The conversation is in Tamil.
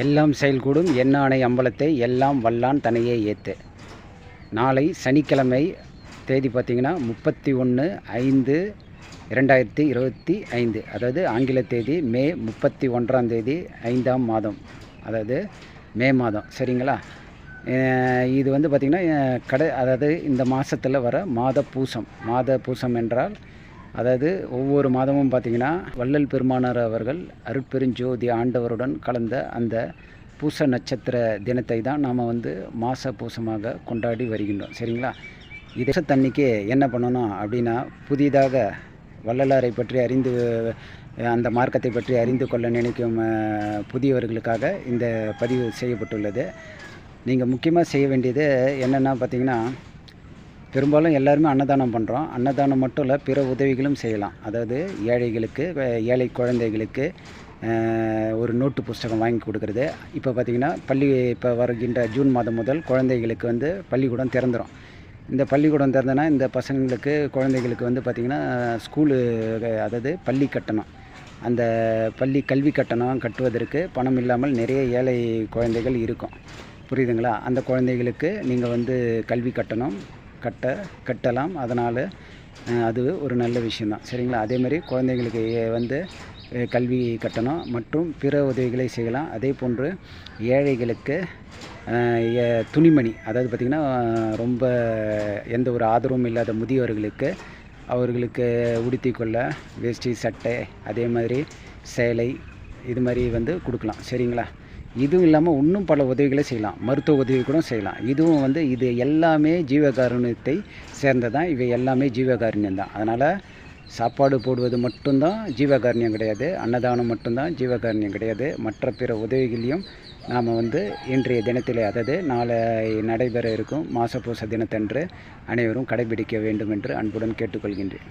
எல்லாம் செயல்கூடும் எண்ணானை அம்பலத்தை எல்லாம் வல்லான் தனையே ஏத்து. நாளை சனிக்கிழமை தேதி பார்த்திங்கன்னா 31/5/2025, அதாவது ஆங்கில தேதி மே 31ஆம் தேதி 5ஆம் மாதம், அதாவது மே மாதம். சரிங்களா? இது வந்து பார்த்திங்கன்னா அதாவது இந்த மாதத்தில் வர மாத பூசம் என்றால், அதாவது ஒவ்வொரு மாதமும் பார்த்திங்கன்னா வள்ளல் பெருமானார் அவர்கள் அருட்பெருஞ்சோதி ஆண்டவருடன் கலந்த அந்த பூச நட்சத்திர தினத்தை தான் நாம் வந்து மாத பூசமாக கொண்டாடி வருகின்றோம். சரிங்களா? தன்னைக்கு என்ன பண்ணணும் அப்படின்னா, புதிதாக வள்ளலாரை பற்றி அறிந்து அந்த மார்க்கத்தை பற்றி அறிந்து கொள்ள நினைக்கும் புதியவர்களுக்காக இந்த பதிவு செய்யப்பட்டுள்ளது. நீங்கள் முக்கியமாக செய்ய வேண்டியது என்னென்னா பார்த்திங்கன்னா, பெரும்பாலும் எல்லாருமே அன்னதானம் பண்ணுறோம். அன்னதானம் மட்டும் இல்லை, பிற உதவிகளும் செய்யலாம். அதாவது ஏழை குழந்தைகளுக்கு ஒரு நோட்டு புஸ்தகம் வாங்கி கொடுக்குறது. இப்போ பார்த்திங்கன்னா இப்போ வருகின்ற ஜூன் மாதம் முதல் குழந்தைகளுக்கு வந்து பள்ளிக்கூடம் திறந்துடும். இந்த பள்ளிக்கூடம் திறந்தனா இந்த குழந்தைகளுக்கு வந்து பார்த்திங்கன்னா ஸ்கூலு, அதாவது பள்ளி கட்டணம், அந்த பள்ளி கல்வி கட்டணம் கட்டுவதற்கு பணம் இல்லாமல் நிறைய ஏழை குழந்தைகள் இருக்கும். புரியுதுங்களா? அந்த குழந்தைகளுக்கு நீங்கள் வந்து கல்வி கட்டணம் கட்டலாம். அதனால் அது ஒரு நல்ல விஷயந்தான். சரிங்களா? அதேமாதிரி குழந்தைங்களுக்கு வந்து கல்வி கட்டணம் மற்றும் பிற உதவிகளை செய்யலாம். அதே போன்று ஏழைகளுக்கு துணிமணி, அதாவது பார்த்திங்கன்னா ரொம்ப எந்த ஒரு ஆதரவும் இல்லாத முதியவர்களுக்கு அவர்களுக்கு உடுத்தி கொள்ள வேஷ்டி, சட்டை, அதே மாதிரி சேலை, இது மாதிரி வந்து கொடுக்கலாம். சரிங்களா? இதுவும் இல்லாமல் இன்னும் பல உதவிகளை செய்யலாம். மருத்துவ உதவி கூட செய்யலாம். இதுவும் வந்து இது எல்லாமே ஜீவகாருண்யத்தை சேர்ந்ததான். இவை எல்லாமே ஜீவகாருண்யம் தான். அதனால் சாப்பாடு போடுவது மட்டும்தான் ஜீவகாருண்யம் கிடையாது. அன்னதானம் மட்டும்தான் ஜீவகாருண்யம் கிடையாது. மற்ற பிற உதவிகளையும் நாம் வந்து இன்றைய தினத்திலே, அதாவது நாளை நடைபெற இருக்கும் மாசப்பூச தினத்தன்று அனைவரும் கடைபிடிக்க வேண்டும் என்று அன்புடன் கேட்டுக்கொள்கின்றேன்.